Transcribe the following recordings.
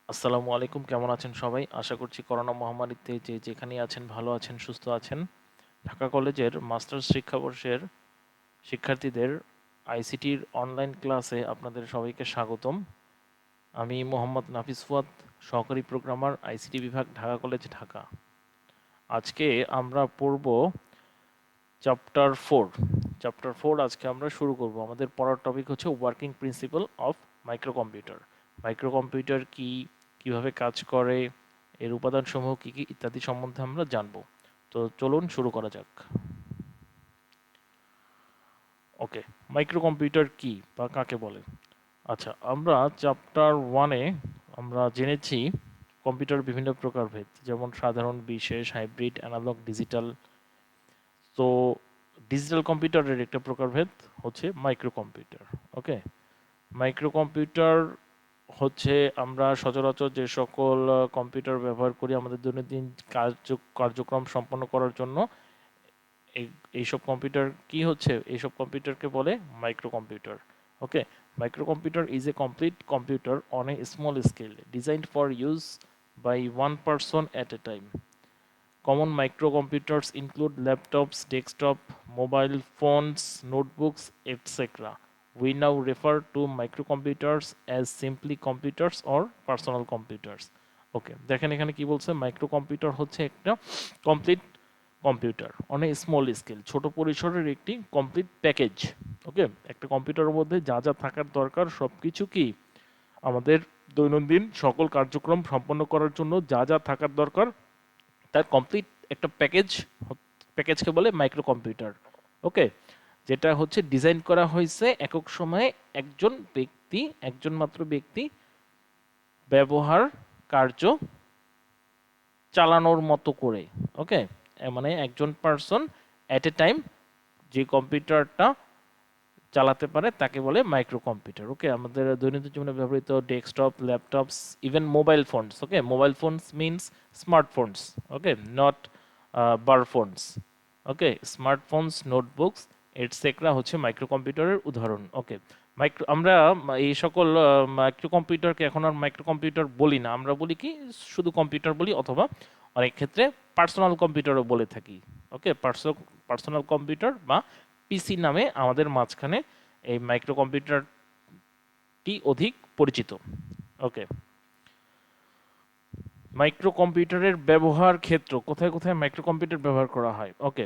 আসসালামু আলাইকুম, কেমন আছেন সবাই? আশা করছি করোনা মহামারীতে যে যেখানেই আছেন ভালো আছেন, সুস্থ আছেন। ঢাকা কলেজের মাস্টার্স শিক্ষাবর্ষের শিক্ষার্থীদের আইসিটির অনলাইন ক্লাসে আপনাদের সবাইকে স্বাগতম। আমি মোহাম্মদ নাফিস ফুয়াদ, সহকারী প্রোগ্রামার, আইসিটি বিভাগ, ঢাকা কলেজ, ঢাকা। আজকে আমরা পড়ব চ্যাপ্টার 4। চ্যাপ্টার 4 আজকে আমরা শুরু করব। আমাদের পড়ার টপিক হচ্ছে working principal of microcomputer. Microcomputer কি, কিভাবে কাজ করে, এর উপাদানসমূহ কি কি ইত্যাদি সম্বন্ধে আমরা জানব। তো চলুন শুরু করা যাক। ওকে, মাইক্রোকম্পিউটার কি বা কাকে বলে? আচ্ছা, আমরা চ্যাপ্টার 1-এ আমরা জেনেছি কম্পিউটার বিভিন্ন প্রকারভেদ, যেমন সাধারণ, বিশেষ, হাইব্রিড, অ্যানালগ, ডিজিটাল। তো ডিজিটাল কম্পিউটারের একটা প্রকারভেদ হচ্ছে micro computer. Okay, micro computer হচ্ছে আমরা সচরাচর যে সকল কম্পিউটার ব্যবহার করি আমাদের দৈনন্দিন কার্যক্রম সম্পন্ন করার জন্য। এইসব কম্পিউটার কি হচ্ছে, এইসব কম্পিউটারকে বলে micro computer. Okay, micro computer is a complete computer on a small scale designed for use by one person at a time. Common microcomputers include laptops, desktop, mobile phones, notebooks, etc. We now refer to microcomputers as simply computers or personal computers. ওকে, দেখেন এখানে কি বলছে, microcomputer হচ্ছে একটা complete computer on a small scale, ছোট পরিসরের একটি complete package. ওকে, একটা কম্পিউটারের মধ্যে যা যা থাকার দরকার সব কিছু কি আমাদের দৈনন্দিন সকল কার্যক্রম সম্পন্ন করার জন্য যা যা থাকার দরকার তার কমপ্লিট একটা প্যাকেজকে বলে মাইক্রো কম্পিউটার। ওকে, যেটা হচ্ছে ডিজাইন করা হয়েছে একক সময়ে একজন মাত্র ব্যক্তি ব্যবহার কার্য চালানোর মতো করে। ওকে, মানে একজন পার্সন অ্যাট এ টাইম যে কম্পিউটারটা চালাতে পারে তাকে বলে মাইক্রো কম্পিউটার। ওকে, আমাদের দৈনন্দিন জীবনে ব্যবহৃত desktop, laptops, even mobile phones. Okay, mobile phones means smartphones. Okay, not bar phones. Okay, smartphones, notebooks etcetera হচ্ছে মাইক্রো কম্পিউটারের উদাহরণ। ওকে, আমরা এই সকল মাইক্রো কম্পিউটারকে এখন আর মাইক্রো কম্পিউটার বলি না, আমরা বলি কি শুধু কম্পিউটার বলি, অথবা অনেক ক্ষেত্রে পার্সোনাল কম্পিউটারও বলে থাকি। ওকে, পার্সোনাল কম্পিউটার বা পিসি নামে আমাদের মাঝখানে এই মাইক্রো কম্পিউটারটি অধিক পরিচিত। ওকে, মাইক্রো কম্পিউটারের ব্যবহার ক্ষেত্র, কোথায় কোথায় মাইক্রো কম্পিউটার ব্যবহার করা হয়। ওকে,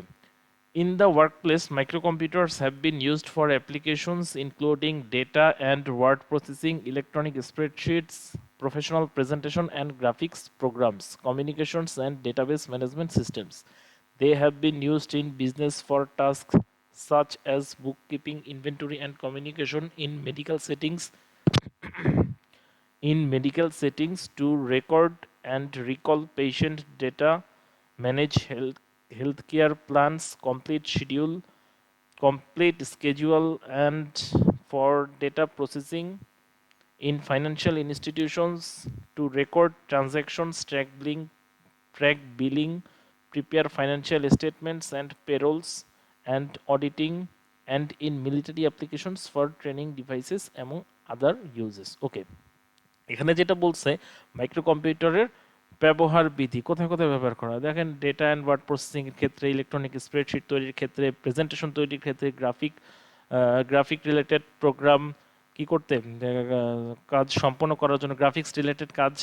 in the workplace, microcomputers have been used for applications including data and word processing, electronic spreadsheets, professional presentation and graphics programs, communications and database management systems. They have been used in business for tasks such as bookkeeping, inventory, and communication in medical settings to record and recall patient data, manage healthcare plans, complete schedule, and for data processing in financial institutions to record transactions, track billing, prepare financial statements and payrolls, and auditing, and in military applications for training devices, among other uses. Okay, এখানে যেটা বলছে micro কম্পিউটারের ব্যবহার বিধি, কোথায় কোথায় ব্যবহার করা হয় দেখেন। ডেটা অ্যান্ড ওয়ার্ড প্রসেসিং এর ক্ষেত্রে, ইলেকট্রনিক স্প্রেডশিট তৈরির ক্ষেত্রে, প্রেজেন্টেশন তৈরির ক্ষেত্রে, গ্রাফিক রিলেটেড প্রোগ্রাম কি করতে কাজ সম্পন্ন করার জন্য, গ্রাফিক্স রিলেটেড কাজ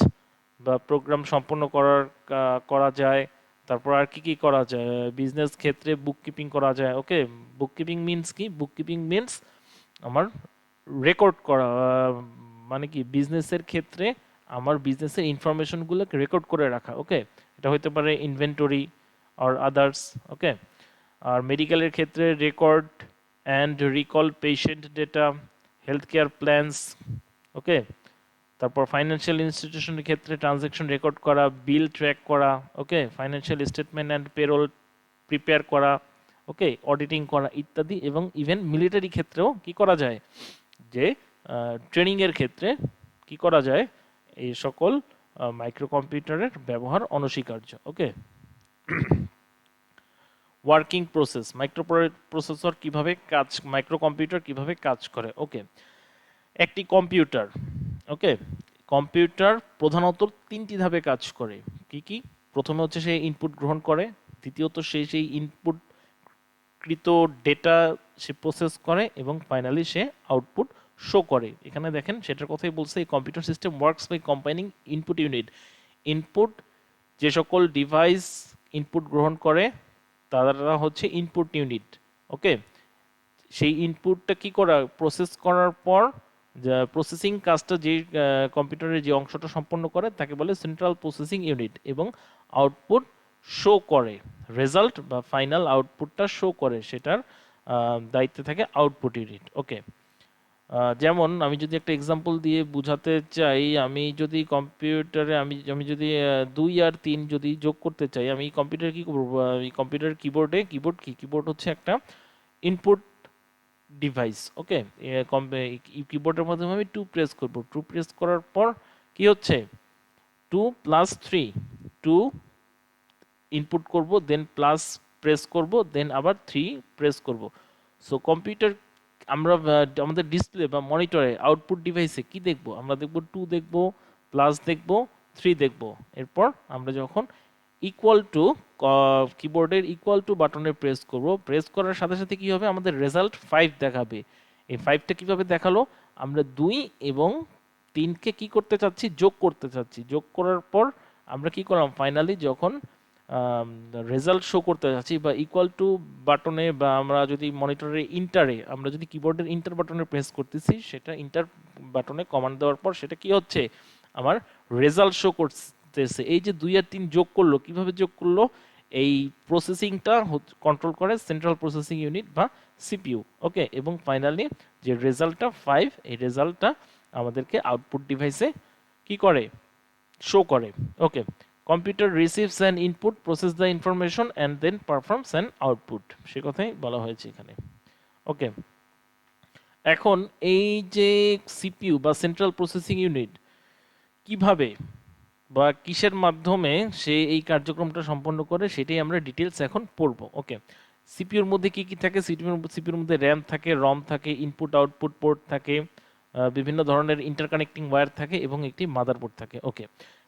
বা প্রোগ্রাম সম্পন্ন করা যায়। তারপর আর কি কি করা যায়, বিজনেস ক্ষেত্রে বুককিপিং করা যায়। ওকে, বুককিপিং মিনস কি, বুককিপিং মিনস আমার রেকর্ড করা, মানে কি বিজনেসের ক্ষেত্রে আমার বিজনেসের ইনফরমেশনগুলোকে রেকর্ড করে রাখা। ওকে, এটা হতে পারে ইনভেন্টরি আর আদার্স। ওকে, আর মেডিকেলের ক্ষেত্রে record and recall patient data, health care plans. Okay, তারপর ফাইন্যান্সিয়াল ইনস্টিটিউশনের ক্ষেত্রে ট্রানজ্যাকশন রেকর্ড করা, বিল ট্র্যাক করা। Okay, financial statement and payroll prepare করা। ওকে, অডিটিং করা ইত্যাদি। এবং ইভেন মিলিটারি ক্ষেত্রেও কি করা যায়, যে ট্রেনিংয়ের ক্ষেত্রে কি করা যায়, এই সকল মাইক্রো কম্পিউটারের ব্যবহার অনস্বীকার্য। ওকে, ওয়ার্কিং প্রসেস, প্রসেসর কিভাবে কাজ, মাইক্রো কম্পিউটার কিভাবে কাজ করে। ওকে, একটি কম্পিউটার, ওকে, কম্পিউটার প্রধানত তিনটি ধাপে কাজ করে। কি কি? প্রথমে হচ্ছে সে ইনপুট গ্রহণ করে, দ্বিতীয়ত সে সেই ইনপুট কৃত ডেটা সে প্রসেস করে, এবং ফাইনালি সে আউটপুট শো করে। এখানে দেখেন সেটার কথাই বলছে, এই computer system works by combining input unit. Input, যে সকল ডিভাইস ইনপুট গ্রহণ করে তারা হচ্ছে ইনপুট ইউনিট। ওকে, সেই ইনপুটটা কি করা, প্রসেস করার পর প্রসেসিং কাজটা যে কম্পিউটারের যে অংশটা সম্পন্ন করে তাকে বলে সেন্ট্রাল প্রসেসিং ইউনিট, এবং আউটপুট শো করে, রেজাল্ট বা ফাইনাল আউটপুটটা শো করে, সেটার দায়িত্বে থাকে আউটপুট ইউনিট। ওকে, যেমন আমি যদি একটা এক্সাম্পল দিয়ে বুঝাতে চাই, আমি যদি কম্পিউটারে আমি যদি 2 আর 3 যদি যোগ করতে চাই, আমি কম্পিউটার কি করব, আমি কম্পিউটার কিবোর্ডে, কিবোর্ড হচ্ছে একটা ইনপুট ডিভাইস। ওকে, কিবোর্ডের মাধ্যমে আমি 2 প্রেস করব, 2 প্রেস করার পর কি হচ্ছে, 2 + 3, 2 ইনপুট করব, দেন প্লাস প্রেস করব, দেন আবার 3 প্রেস করব। সো কম্পিউটার, আমরা আমাদের ডিসপ্লে বা মনিটরে আউটপুট ডিভাইসে কি দেখব, আমরা দেখব 2 দেখব, প্লাস দেখব, 3 দেখব। এরপর আমরা যখন ইকুয়াল টু, কিবোর্ডের ইকুয়াল টু বাটনে প্রেস করব, প্রেস করার সাথে সাথে কি হবে, আমাদের রেজাল্ট 5 দেখাবে। এই 5টা কিভাবে দেখালো, আমরা 2 এবং 3কে কি করতে চাচ্ছি, যোগ করতে চাচ্ছি। যোগ করার পর আমরা কি করলাম, ফাইনালি যখন রেজাল্ট শো করতে যাচ্ছি বা ইকুয়াল টু বাটনে, বা আমরা যদি মনিটরের ইন্টারে, আমরা যদি কিবোর্ডের ইন্টার বাটনে প্রেস করতেছি, সেটা ইন্টার বাটনে কমান্ড দেওয়ার পর সেটা কি হচ্ছে, আমার রেজাল্ট শো করতেছে। এই যে 2 আর 3 যোগ করলো, কিভাবে যোগ করলো, এই প্রসেসিংটা কন্ট্রোল করে সেন্ট্রাল প্রসেসিং ইউনিট বা সিপিইউ। ওকে, এবং ফাইনালি যে রেজাল্টটা 5, এই রেজাল্টটা আমাদেরকে আউটপুট ডিভাইসে কি করে, শো করে। Okay, computer receives an input, process the information and then performs an output, সে কথাই বলা হয়েছে এখানে। ওকে, এখন এই যে সিপিইউ বা সেন্ট্রাল প্রসেসিং ইউনিট কিভাবে বা কিসের মাধ্যমে সে এই কার্যক্রমটা সম্পন্ন করে, সেটাই আমরা ডিটেলস এখন পড়ব। ওকে, সিপিইউর মধ্যে কি কি থাকে, সিপিইউর মধ্যে র্যাম থাকে, রম থাকে, ইনপুট আউটপুট পোর্ট থাকে, বিভিন্ন ধরনের ইন্টারকানেক্টিং ওয়্যার থাকে, এবং একটি মাদারবোর্ড থাকে। ওকে,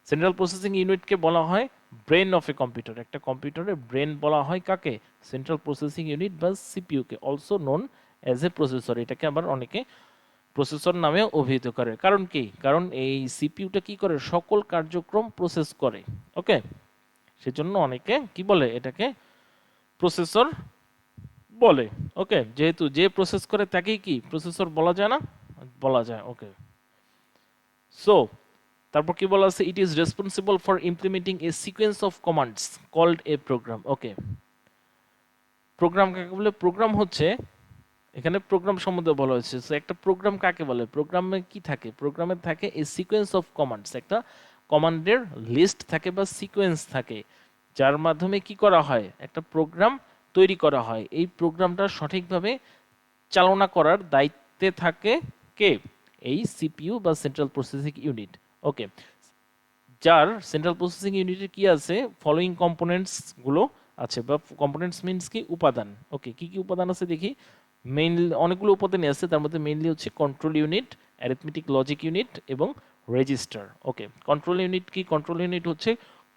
সেন্ট্রাল প্রসেসিং ইউনিটকে বলা হয় ব্রেন অফ এ কম্পিউটার। একটা কম্পিউটারের ব্রেন বলা হয় কাকে, সেন্ট্রাল প্রসেসিং ইউনিট বা সিপিইউকে, also known as a processor. এটাকে আবার অনেকে প্রসেসর নামে অভিহিত করে। কারণ কি, কারণ এই সিপিইউটা কি করে, সকল কার্যক্রম প্রসেস করে। ওকে, সেজন্য অনেকে কি বলে, এটাকে প্রসেসর বলে। ওকে, যেহেতু যে প্রসেস করে তাকেই কি প্রসেসর বলা যায় না, বলা যায়। ওকে, সো তারপর কি বলা আছে, it is responsible for implementing a sequence of commands called a program. Okay, program কাকে বলে, প্রোগ্রাম হচ্ছে, এখানে প্রোগ্রাম সম্বন্ধে বলা হয়েছে। সো একটা প্রোগ্রাম কাকে বলে, প্রোগ্রামে কি থাকে, প্রোগ্রামে থাকে এ সিকোয়েন্স অফ কমান্ডস, একটা কমান্ডের লিস্ট থাকে বা সিকোয়েন্স থাকে, যার মাধ্যমে কি করা হয়, একটা প্রোগ্রাম তৈরি করা হয়। এই প্রোগ্রামটা সঠিকভাবে চালনা করার দায়িত্বে থাকে কে, এই সিপিইউ বা সেন্ট্রাল প্রসেসিং ইউনিট। ওকে, যার সেন্ট্রাল প্রসেসিং ইউনিটের কি আছে, ফলোইং কম্পোনেন্টস গুলো আছে, বা কম্পোনেন্টস মিনস কি, উপাদান। ওকে, কি কি উপাদান আছে দেখি, মেইনলি অনেকগুলো উপাদানই আছে, তার মধ্যে মেইনলি হচ্ছে control unit, arithmetic logic unit এবং রেজিস্টার। ওকে, কন্ট্রোল ইউনিট কি, কন্ট্রোল ইউনিট হচ্ছে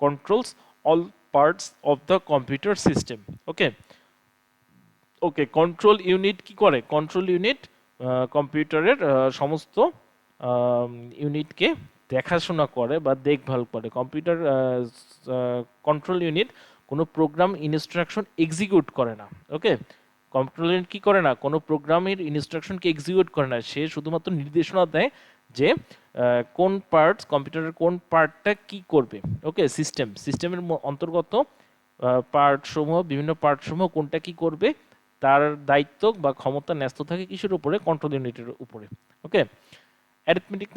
controls all parts of the computer system. Okay, okay, control unit কি করে, কন্ট্রোল ইউনিট কম্পিউটারের সমস্ত ইউনিটকে দেখাশোনা করে বা দেখভাল করে। কম্পিউটার কন্ট্রোল ইউনিট কোনো প্রোগ্রাম ইনস্ট্রাকশন এক্সিকিউট করে না। ওকে, কন্ট্রোল ইউনিট কি করে না, কোনো প্রোগ্রামের ইনস্ট্রাকশনকে এক্সিকিউট করে না, সে শুধুমাত্র নির্দেশনা দেয় যে কোন পার্টস, কম্পিউটারের কোন পার্টটা কি করবে। ওকে, সিস্টেমের অন্তর্গত পার্টসমূহ, বিভিন্ন পার্টসমূহ কোনটা কি করবে, তার দায়িত্ব বা ক্ষমতা ন্যস্ত থাকে কিসের উপরে, কন্ট্রোল ইউনিটের উপরে। ওকে, অ্যারিথমেটিক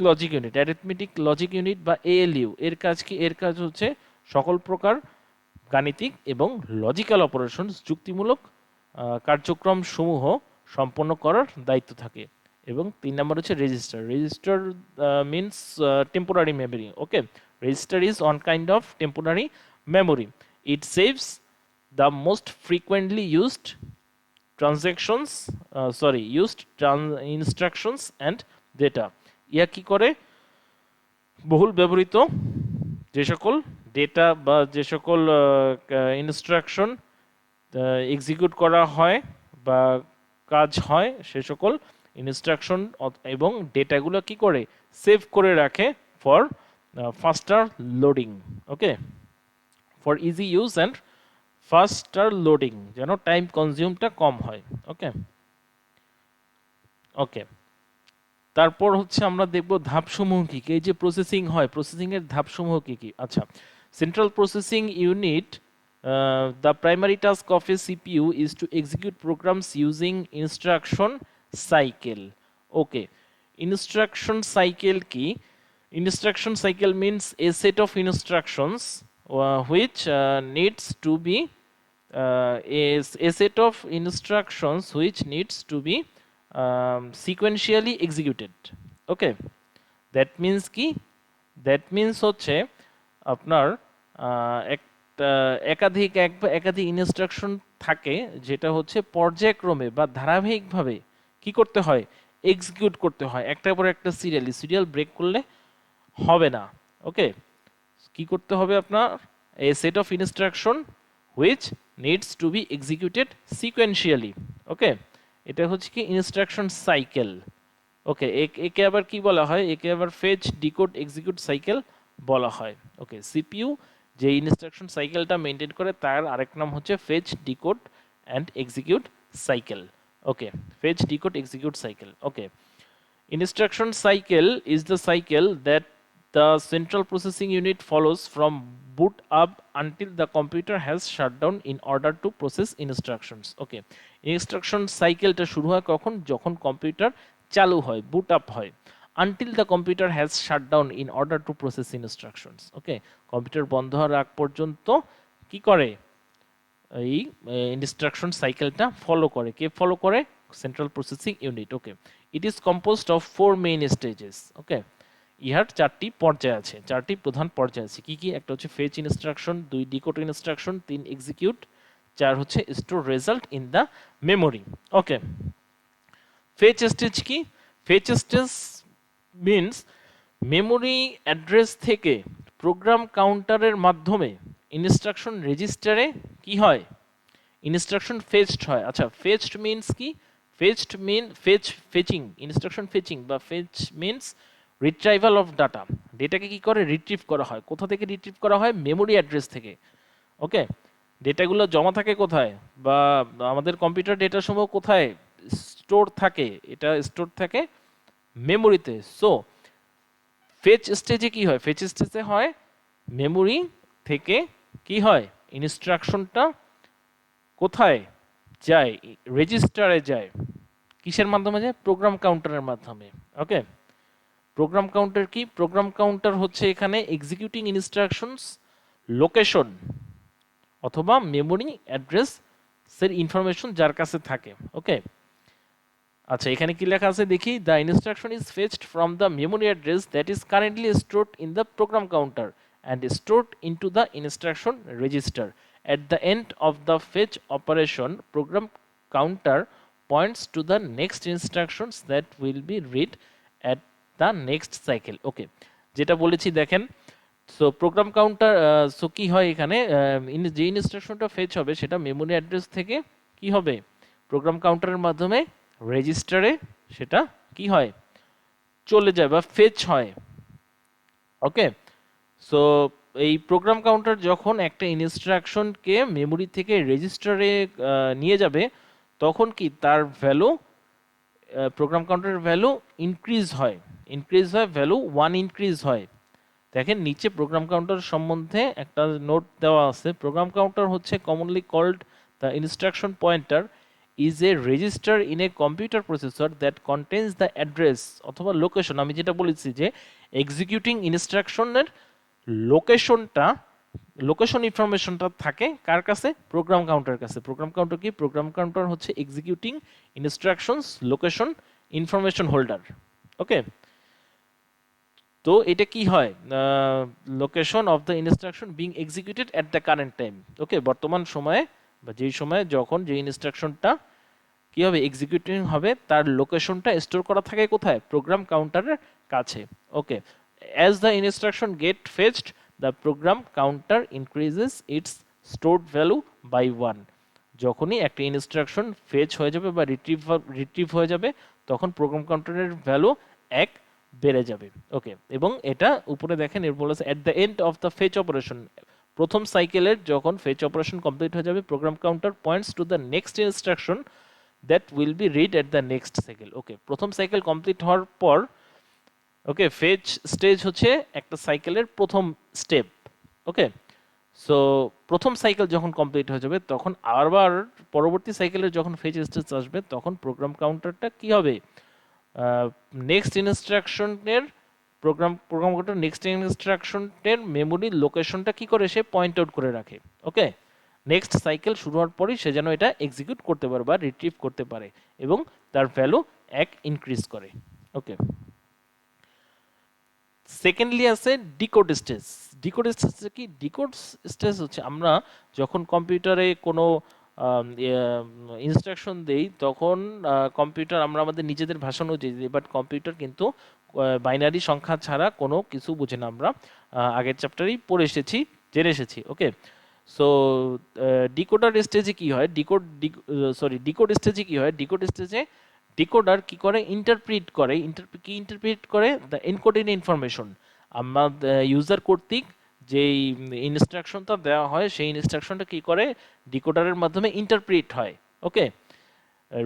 লজিক ইউনিট বা এএলইউ এর কাজ কি, এর কাজ হচ্ছে সকল প্রকার গাণিতিক এবং লজিক্যাল অপারেশন, যুক্তিমূলক কার্যক্রম সমূহ সম্পন্ন করার দায়িত্ব থাকে। এবং 3 নম্বর হচ্ছে register means temporary memory. Okay, register is one kind of temporary memory, it saves the most frequently used transactions used instructions and data। ইয়া কি করে, বহুল ব্যবহৃত যে সকল ডেটা বা যে সকল ইনস্ট্রাকশন এক্সিকিউট করা হয় বা কাজ হয় সে সকল ইনস্ট্রাকশন এবং ডেটাগুলো কি করে সেভ করে রাখে for ফাস্টার loading. Okay, for easy use and ফাস্টার loading, যেন টাইম কনজিউমটা কম হয়। ওকে ওকে, তারপর হচ্ছে আমরা দেখব ধাপসমূহ কি কি। এই যে প্রসেসিং হয়, প্রসেসিং এর ধাপসমূহ কি কি। আচ্ছা, central processing unit, the primary task of A CPU is two execute programs using instruction cycle. Okay, instruction cycle কি? Instruction cycle means a set of instructions which needs to be a set of instructions which needs to be sequentially executed. Okay, that means কি? That means হচ্ছে আপনার একটা একাধিক instruction থাকে যেটা হচ্ছে পর্যায়ক্রমে বা ধারাবাহিকভাবে কি করতে হয়, এক্সিকিউট করতে হয়। একটার পর একটা সিরিয়াল ব্রেক করলে হবে না। ওকে, কি করতে হবে আপনার? A set of instruction which needs to be executed sequentially. Okay, এটা হচ্ছে কি ইনস্ট্রাকশন সাইকেল। ওকে, একে আবার কি বলা হয়? একে আবার ফেচ ডিকোড এক্সিকিউট সাইকেল বলা হয়। ওকে, সিপিইউ যে ইনস্ট্রাকশন সাইকেলটা মেনটেন করে তার আরেক নাম হচ্ছে fetch decode and execute cycle. Okay, fetch decode execute cycle. Okay, instruction cycle is the cycle that the central processing unit follows from boot up until the computer has shut down in order to process instructions. Okay, instruction cycle টা শুরু হয় কখন? যখন computer চালু হয়, বুট up হয়, until the computer has shut down in order to process instructions. Okay, computer বন্ধ হওয়ার আগ পর্যন্ত কি করে? এই ইনস্ট্রাকশন সাইকেলটা ফলো করে। কে ফলো করে? Central processing unit. Okay, it is composed of 4 main stages. Okay, ইহার 4টি পর্যায় আছে, 4টি প্রধান পর্যায় আছে। কি কি? একটা হচ্ছে fetch instruction, 2 decode instruction, 3 execute, 4 হচ্ছে store result in the memory. Okay, fetch stage কি? Fetch stage means memory address থেকে প্রোগ্রাম কাউন্টারের মাধ্যমে ইনস্ট্রাকশন রেজিস্টারে কি হয়? ইনস্ট্রাকশন ফেচড হয়। আচ্ছা, ফেচড মিনস কি? Fetched mean fetching, instruction fetching বা fetch means retrieval of data. ডেটাকে কি করে? রিট্রিভ করা হয়। কোথা থেকে রিট্রিভ করা হয়? মেমোরি অ্যাড্রেস থেকে। ওকে, ডেটাগুলো জমা থাকে কোথায়? বা আমাদের কম্পিউটার ডেটা সমূহ কোথায় স্টোর থাকে? এটা স্টোর থাকে মেমোরিতে। সো ফেচ স্টেজে কি হয়? ফেচ স্টেজে হয় মেমোরি থেকে কি হয়? ইনস্ট্রাকশনটা কোথায় যায়? রেজিস্টারে যায়। কিসের মাধ্যমে যায়? প্রোগ্রাম কাউন্টারের মাধ্যমে। ওকে, প্রোগ্রাম কাউন্টার কি? প্রোগ্রাম কাউন্টার হচ্ছে এখানে এক্সিকিউটিং ইনস্ট্রাকশনস লোকেশন অথবা মেমোরি অ্যাড্রেস এর ইনফরমেশন যার কাছে থাকে। ওকে, আচ্ছা, এখানে কি লেখা আছে দেখি? The instruction is fetched from the memory address that is currently stored in the program counter and stored into the instruction register. At the end of the fetch operation, program counter points to the next instructions that will be read at the next cycle. Okay, যেটা বলেছি দেখেন। So program counter, so কি হয় এখানে? যে ইনস্ট্রাকশনটা fetch হবে সেটা memory address থেকে কি হবে? প্রোগ্রাম কাউন্টারের মাধ্যমে রেজিস্টারে সেটা কি হয়? চলে যায় বা ফেচ হয়। ওকে, সো এই প্রোগ্রাম কাউন্টার যখন একটা ইনস্ট্রাকশনকে মেমোরি থেকে রেজিস্টারে নিয়ে যাবে তখন কি তার ভ্যালু, প্রোগ্রাম কাউন্টারের ভ্যালু ইনক্রিজ হয়। ভ্যালু 1 ইনক্রিজ হয়। দেখেন নিচে প্রোগ্রাম কাউন্টার সম্বন্ধে একটা নোট দেওয়া আছে। প্রোগ্রাম কাউন্টার হচ্ছে commonly called the instruction pointer is a register in a computer processor that contains the address অথবা লোকেশন। আমি যেটা বলেছি যে এক্সিকিউটিং ইনস্ট্রাকশনের লোকেশনটা, লোকেশন ইনফরমেশনটা থাকে কার কাছে? প্রোগ্রাম কাউন্টার কাছে। প্রোগ্রাম কাউন্টার কি? প্রোগ্রাম কাউন্টার হচ্ছে executing instructions location information holder. Okay, তো এটা কি হয়? Location of the instruction being executed at the current time. Okay, বর্তমান সময়ে বা যেই সময়ে যখন যে ইনস্ট্রাকশনটা কি হবে? এক্সিকিউটিং হবে, তার লোকেশনটা স্টোর করা থাকে কোথায়? প্রোগ্রাম কাউন্টারের কাছে। ওকে, as the instruction get fetched, the program counter increases its stored value by 1. যখনই একটা ইনস্ট্রাকশন ফেচ হয়ে যাবে বা রিট্রিভ হয়ে যাবে তখন প্রোগ্রাম কাউন্টারের ভ্যালু 1 বেড়ে যাবে। ওকে, এবং এটা উপরে দেখেন এর বলেছে at the end of the fetch operation, প্রথম সাইকেলের যখন ফেচ অপারেশন কমপ্লিট হয়ে যাবে program counter points to the next instruction that will be read at the next cycle. Okay, প্রথম সাইকেল কমপ্লিট হওয়ার পর ওকে ফেচ স্টেজ হচ্ছে একটা সাইকেলের প্রথম স্টেপ। ওকে, সো প্রথম সাইকেল যখন কমপ্লিট হয়ে যাবে তখন আবার পরবর্তী সাইকেলের যখন ফেচ স্টেজ আসবে তখন প্রোগ্রাম কাউন্টারটা কি হবে, নেক্সট ইনস্ট্রাকশনের প্রোগ্রাম কাউন্টার নেক্সট ইনস্ট্রাকশনের মেমোরি লোকেশনটা কি করে সে পয়েন্ট আউট করে রাখে। ওকে, নেক্সট সাইকেল শুরু হওয়ার পরই সে যেন এটা এক্সিকিউট করতে পারে বা রিট্রিভ করতে পারে এবং তার ভ্যালু 1 ইনক্রিজ করে। ওকে, সেকেন্ডলি আছে ডিকোড স্টেজ। ডিকোড স্টেজ কি? ডিকোড স্টেজ হচ্ছে আমরা যখন কম্পিউটারে কোনো ইনস্ট্রাকশন দেই তখন কম্পিউটার আমরা আমাদের নিজেদের ভাষা অনুযায়ী দিই, বাট কম্পিউটার কিন্তু বাইনারি সংখ্যা ছাড়া কোনো কিছু বুঝে না। আমরা আগের চ্যাপ্টারেই পড়ে এসেছি, জেনে এসেছি। ওকে, সো ডিকোডার স্টেজে কি হয়, ডিকোড স্টেজে কি হয়, ডিকোড স্টেজে ডিকোডার কি করে, ইন্টারপ্রিট করে, ইন্টারপ্রিট করে দ্য এনকোডেড ইনফরমেশন। আমাদের ইউজার কর্তৃক যেই ইনস্ট্রাকশনটা দেওয়া হয় সেই ইনস্ট্রাকশনটা কি করে ডিকোডারের মাধ্যমে ইন্টারপ্রিট হয়। ওকে,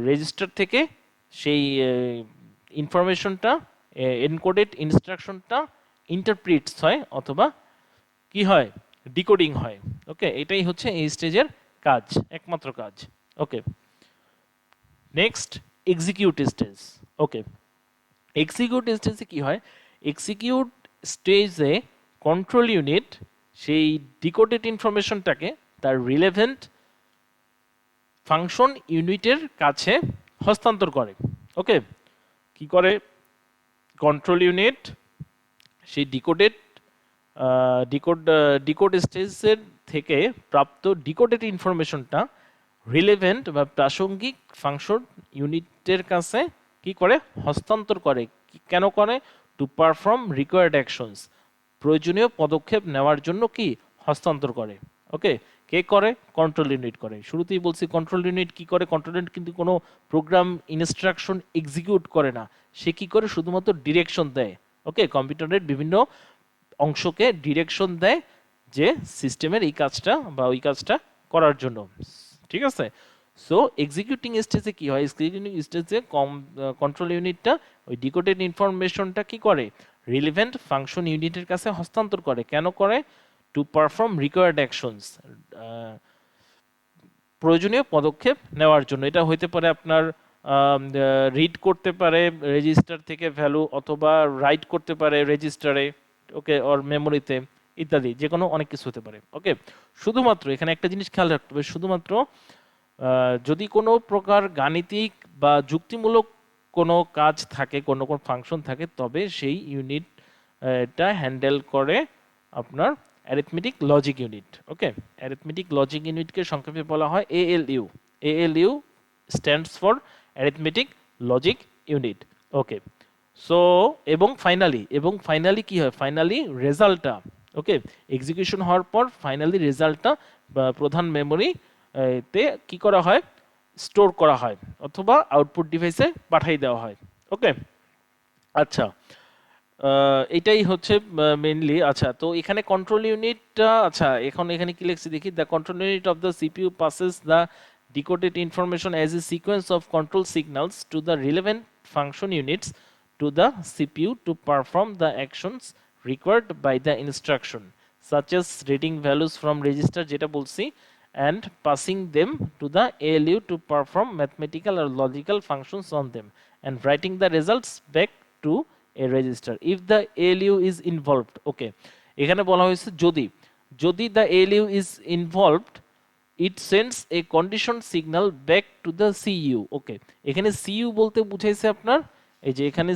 রেজিস্টার থেকে সেই ইনফরমেশনটা এনকোডেড ইনস্ট্রাকশনটা ইন্টারপ্রিটস হয় অথবা কি হয়, ডিকোডিং হয়। ওকে, এটাই হচ্ছে এই স্টেজের কাজ, একমাত্র কাজ। ওকে, নেক্সট এক্সিকিউট স্টেজ। ওকে, এক্সিকিউট স্টেজে কি হয়, এক্সিকিউট স্টেজে কন্ট্রোল ইউনিট সেই ডিকোডেড ইনফরমেশনটাকে তার রিলেভেন্ট ফাংশন ইউনিটের কাছে হস্তান্তর করে। ওকে, কি করে, কন্ট্রোল ইউনিট সেই ডিকোড স্টেজের থেকে প্রাপ্ত ডিকোডেড ইনফরমেশনটা রিলেভেন্ট বা প্রাসঙ্গিক ফাংশন ইউনিটের কাছে কি করে, হস্তান্তর করে। কেন করে? টু পারফর্ম রিকোয়ার্ড অ্যাকশনস, প্রয়োজনীয় পদক্ষেপ নেওয়ার জন্য কি হস্তান্তর করে। ওকে, কে করে? কন্ট্রোল ইউনিট করে। শুরুতেই বলছি কন্ট্রোল ইউনিট কি করে, কন্ট্রোল ইউনিট কিন্তু কোনো প্রোগ্রাম ইনস্ট্রাকশন এক্সিকিউট করে না, সে কি করে, শুধুমাত্র ডিরেকশন দেয়। ওকে, কম্পিউটারের বিভিন্ন অংশকে ডিরেকশন দেয় যে সিস্টেমের এই কাজটা বা ওই কাজটা করার জন্য। ঠিক আছে, সো এক্সিকিউটিং স্টেজে কি হয়, এক্সিকিউটিং স্টেজে কন্ট্রোল ইউনিটটা ওই ডিকোডেড ইনফরমেশনটা কি করে, রিলেভেন্ট ফাংশন ইউনিটের কাছে হস্তান্তর করে। কেন করে? টু পারফর্ম রিকোয়ার্ড অ্যাকশনস, প্রয়োজনীয় পদক্ষেপ নেওয়ার জন্য। এটা হইতে পারে আপনার রিড করতে পারে রেজিস্টার থেকে ভ্যালু, অথবা রাইট করতে পারে রেজিস্টারে, ওকে, অর মেমোরিতে ইত্যাদি, যে কোনো অনেক কিছু হতে পারে। ওকে, শুধুমাত্র এখানে একটা জিনিস খেয়াল রাখতে হবে, শুধুমাত্র যদি কোনো প্রকার গাণিতিক বা যুক্তিমূলক কোনো কাজ থাকে, কোনো ফাংশন থাকে, তবে সেই ইউনিট এটা হ্যান্ডেল করে আপনার অ্যারিথমেটিক লজিক ইউনিট। ওকে, অ্যারিথমেটিক লজিক ইউনিটকে সংক্ষেপে বলা হয় ALU. ALU stands for arithmetic logic unit. Okay, so এবং ফাইনালি কি হয়, ফাইনালি রেজাল্টটা, ওকে, এক্সিকিউশন হওয়ার পর ফাইনালি রেজাল্টটা প্রধান মেমোরি তে কি করা হয়, স্টোর করা হয় অথবা আউটপুট ডিভাইসে পাঠিয়ে দেওয়া হয়। ওকে, আচ্ছা, এটাই হচ্ছে মেইনলি। আচ্ছা, তো এখানে কন্ট্রোল ইউনিটটা, আচ্ছা এখন এখানে কি লিখছি দেখি, the control unit of the CPU passes the decoded information as a sequence of control signals to the relevant function units to the CPU to perform the actions required by the instruction, such as reading values from register যেটা বলছি and passing them to the ALU to perform mathematical or logical functions on them and writing the results back to a register if the ALU is involved. Okay, এখানে বলা হয়েছে যদি the ALU is involved it sends a condition signal back to the CU. ওকে, এখানে CU বলতে বুঝাইছে আপনার এই যে এখানে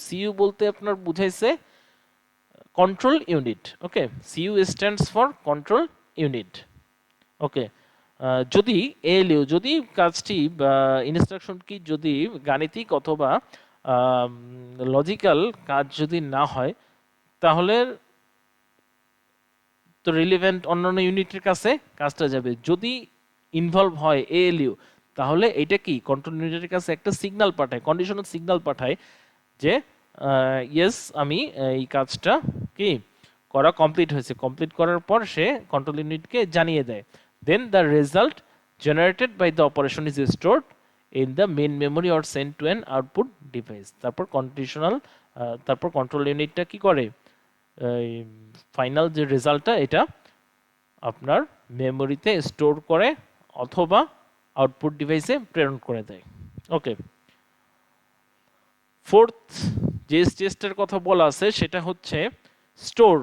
CU বলতে আপনার বুঝাইছে control unit. Okay, CU stands for control unit. Okay, যদি এএলইউ, যদি কাজটি বা ইনস্ট্রাকশন কি যদি গাণিতিক অথবা লজিক্যাল কাজ যদি না হয় তাহলে তো রিলেভেন্ট অন্যান্য ইউনিটের কাছে কাজটা যাবে। যদি ইনভলভ হয় এএলইউ তাহলে এটা কি কন্ট্রোল ইউনিটের কাছে একটা সিগন্যাল পাঠায়, কন্ডিশনাল সিগন্যাল পাঠায় যে ইয়েস আমি এই কাজটা কি করা কমপ্লিট হয়েছে। কমপ্লিট করার পর সে কন্ট্রোল ইউনিটকে জানিয়ে দেয়। Then the result generated by the operation is stored in the main memory or send to an output device. তারপর তারপর কন্ট্রোল ইউনিটটা কি করে, ফাইনাল যে রেজাল্টটা এটা আপনার মেমোরিতে স্টোর করে অথবা আউটপুট ডিভাইসে প্রেরণ করে দেয়। ওকে, ফোর্থ যে স্টেজটার কথা বলা আছে সেটা হচ্ছে store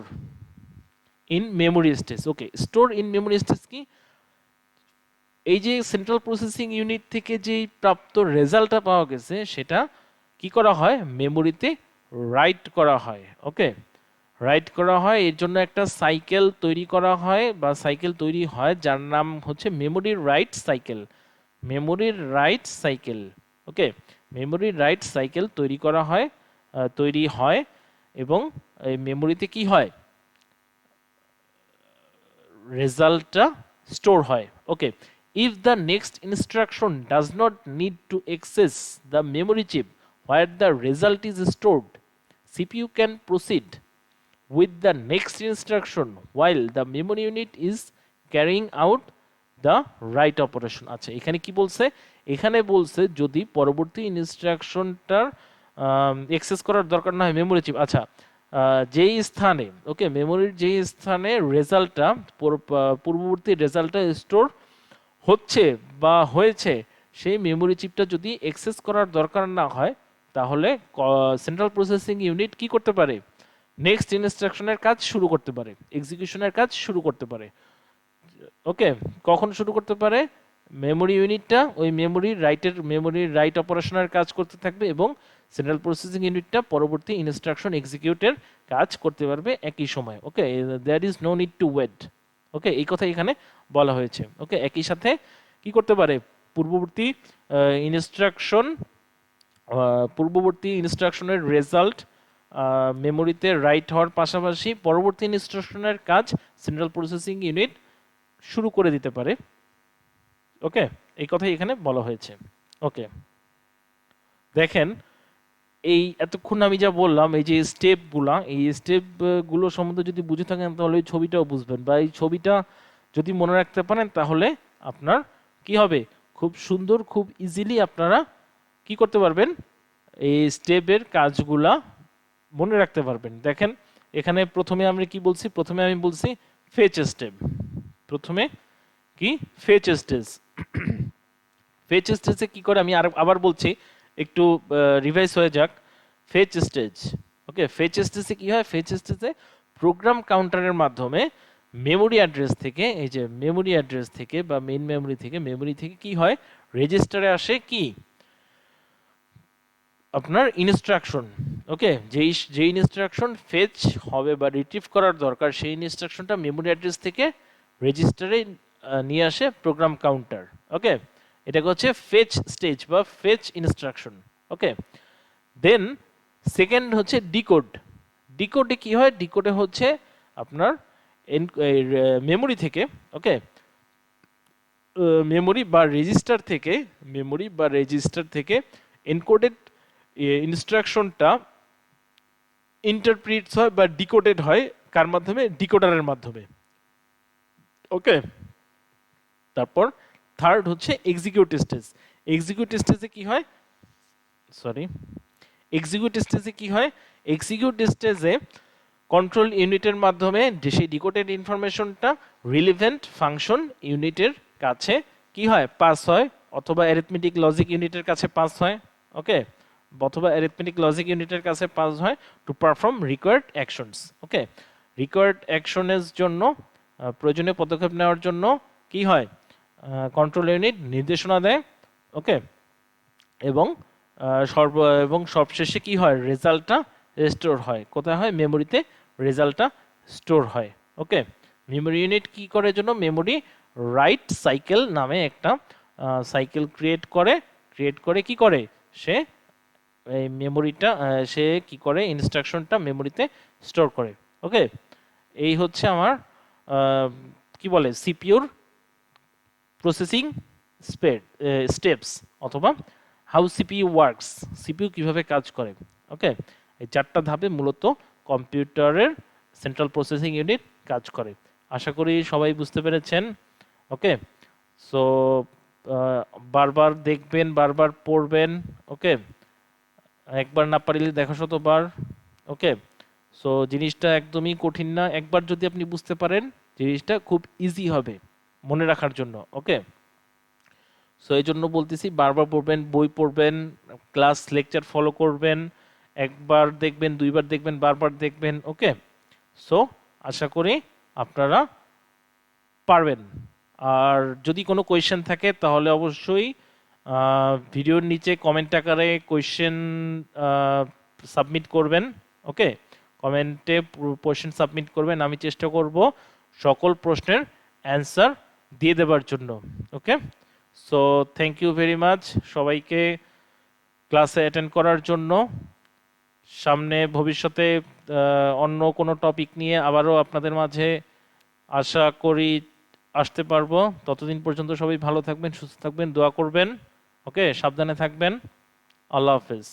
in memory stage. Okay, store in memory stage কি, এই যে সেন্ট্রাল প্রসেসিং ইউনিট থেকে যে প্রাপ্ত রেজাল্টটা পাওয়া গেছে সেটা কি করা হয়, মেমোরিতে রাইট করা হয়। ওকে, রাইট করা হয়, এর জন্য একটা সাইকেল তৈরি করা হয় বা সাইকেল তৈরি হয় যার নাম হচ্ছে মেমোরির রাইট সাইকেল। মেমোরির রাইট সাইকেল, ওকে, মেমোরির রাইট সাইকেল তৈরি হয় এবং এই মেমোরিতে কি হয়, রেজাল্টটা স্টোর হয়। ওকে, if the next instruction does not need to access the memory chip where the result is stored, CPU can proceed with the next instruction while the memory unit is carrying out the right operation. আচ্ছা, এখানে কি বলছে, এখানে বলছে যদি পরবর্তী ইনস্ট্রাকশনটার access করার দরকার না হয় মেমোরি চিপ। আচ্ছা, যেই স্থানে, ওকে, মেমোরির যেই স্থানে রেজাল্টটা পূর্ববর্তী রেজাল্টটা স্টোর হচ্ছে বা হয়েছে সেই মেমোরি চিপটা যদি অ্যাক্সেস করার দরকার না হয় তাহলে সেন্ট্রাল প্রসেসিং ইউনিট কি করতে পারে, নেক্সট ইনস্ট্রাকশনের কাজ শুরু করতে পারে, এক্সিকিউশনের কাজ শুরু করতে পারে। ওকে, কখন শুরু করতে পারে, মেমোরি ইউনিটটা ওই মেমোরির রাইট অপারেশনের কাজ করতে থাকবে এবং সেন্ট্রাল প্রসেসিং ইউনিটটা পরবর্তী ইনস্ট্রাকশন এক্সিকিউটের কাজ করতে পারবে একই সময়। Okay, there is no need to wait. Okay, এই কথা এখানে বলা হয়েছে। ওকে, একই সাথে কি করতে পারে, পূর্ববর্তী ইনস্ট্রাকশনের রেজাল্ট মেমোরিতে রাইট হওয়ার পাশাপাশি পরবর্তী ইনস্ট্রাকশনের কাজ সেন্ট্রাল প্রসেসিং ইউনিট শুরু করে দিতে পারে। ওকে, এই কথাই এখানে বলা হয়েছে। ওকে, দেখেন এই এতক্ষণ আমি যা বললাম, এই যে স্টেপগুলো সম্বন্ধে যদি বুঝে থাকেন তাহলে এই ছবিটাও বুঝবেন, বা এই ছবিটা যদি মনে রাখতে পারেন তাহলে আপনার কি হবে, খুব সুন্দর, খুব ইজিলি আপনারা কি করতে পারবেন, এই স্টেপের কাজগুলা মনে রাখতে পারবেন। দেখেন এখানে প্রথমে আমি বলছি ফেচ স্টেপ। প্রথমে কি ফেচ স্টেজ, ফেচ স্টেজে কি করে আমি আবার বলছি, একটু রিভাইজ হয়ে যাক। ফেচ স্টেজ, ওকে, ফেচ স্টেজে কি হয়, ফেচ স্টেজে প্রোগ্রাম কাউন্টারের মাধ্যমে মেমোরি অ্যাড্রেস থেকে, এই যে মেমোরি অ্যাড্রেস থেকে বা মেইন মেমোরি থেকে কি হয়, রেজিস্টারে আসে কি আপনার ইনস্ট্রাকশন। ওকে, যেই ইনস্ট্রাকশন ফেচ হবে বা রিট্রিভ করার দরকার সেই ইনস্ট্রাকশনটা মেমোরি অ্যাড্রেস থেকে রেজিস্টারে নিয়ে আসে প্রোগ্রাম কাউন্টার। ওকে, এটাকে হচ্ছে ফেচ স্টেজ বা ফেচ ইনস্ট্রাকশন। ওকে, দেন সেকেন্ড হচ্ছে ডিকোড। ডিকোডে কি হয়, ডিকোডে হচ্ছে আপনার মেমোরি থেকে, ওকে, মেমোরি বা রেজিস্টার থেকে এনকোডেড ইনস্ট্রাকশনটা ইন্টারপ্রিটস হয় বা ডিকোডেড হয় কার মাধ্যমে, ডিকোডারের মাধ্যমে। ওকে, তারপর থার্ড হচ্ছে এক্সিকিউট স্টেজ। এক্সিকিউট স্টেজে কি হয়, এক্সিকিউট স্টেজে কন্ট্রোল ইউনিটের মাধ্যমে সেই ডিকোডেড ইনফরমেশনটা রিলেভেন্ট ফাংশন ইউনিটের কাছে কি হয়, পাস হয়, অথবা অ্যারিথমেটিক লজিক ইউনিটের কাছে পাস হয়। ওকে, অথবা অ্যারিথমেটিক লজিক ইউনিটের কাছে পাস হয় to perform required actions. Okay, required অ্যাকশনের জন্য প্রয়োজনীয় পদক্ষেপ নেওয়ার জন্য কি হয়, কন্ট্রোল ইউনিট নির্দেশনা দেয়। ওকে, এবং সবশেষে কি হয়, রেজাল্টটা স্টোর হয়, কোথায় হয়, মেমোরিতে রেজাল্টটা স্টোর হয়। ওকে, মেমোরি ইউনিট কি করে জন্য, মেমোরি রাইট সাইকেল নামে একটা সাইকেল ক্রিয়েট করে কি করে, সে এই মেমোরিটা সে কি করে ইনস্ট্রাকশনটা মেমোরিতে স্টোর করে। ওকে, এই হচ্ছে আমার কি বলে সিপিইউর প্রসেসিং স্টেপস অথবা হাউ সিপিইউ ওয়ার্কস, সিপিইউ কিভাবে কাজ করে। ওকে, এই চারটা ধাপে মূলত কম্পিউটারের সেন্ট্রাল প্রসেসিং ইউনিট কাজ করে। আশা করি সবাই বুঝতে পেরেছেন। ওকে, সো বারবার দেখবেন, বারবার পড়বেন। ওকে, একবার না পারলে দেখা শতবার। ওকে, সো জিনিসটা একদমই কঠিন না, একবার যদি আপনি বুঝতে পারেন জিনিসটা খুব ইজি হবে মনে রাখার জন্য। ওকে, সো এই জন্য বলতেছি বারবার পড়বেন, বই পড়বেন, ক্লাস লেকচার ফলো করবেন, একবার দেখবেন, দুইবার দেখবেন, বারবার দেখবেন। ওকে, সো আশা করি আপনারা পারবেন। আর যদি কোনো কোয়েশ্চেন থাকে তাহলে অবশ্যই ভিডিওর নিচে কমেন্ট আকারে কোয়েশ্চেন সাবমিট করবেন। ওকে, কমেন্টে কোয়েশ্চেন সাবমিট করবেন, আমি চেষ্টা করব সকল প্রশ্নের অ্যান্সার দিয়ে দেবার জন্য। Okay, so thank you very much সবাইকে ক্লাসে অ্যাটেন্ড করার জন্য। সামনে ভবিষ্যতে অন্য কোনো টপিক নিয়ে আবারও আপনাদের মাঝে আশা করি আসতে পারবো। ততদিন পর্যন্ত সবাই ভালো থাকবেন, সুস্থ থাকবেন, দোয়া করবেন। ওকে, সাবধানে থাকবেন। আল্লাহ হাফেজ।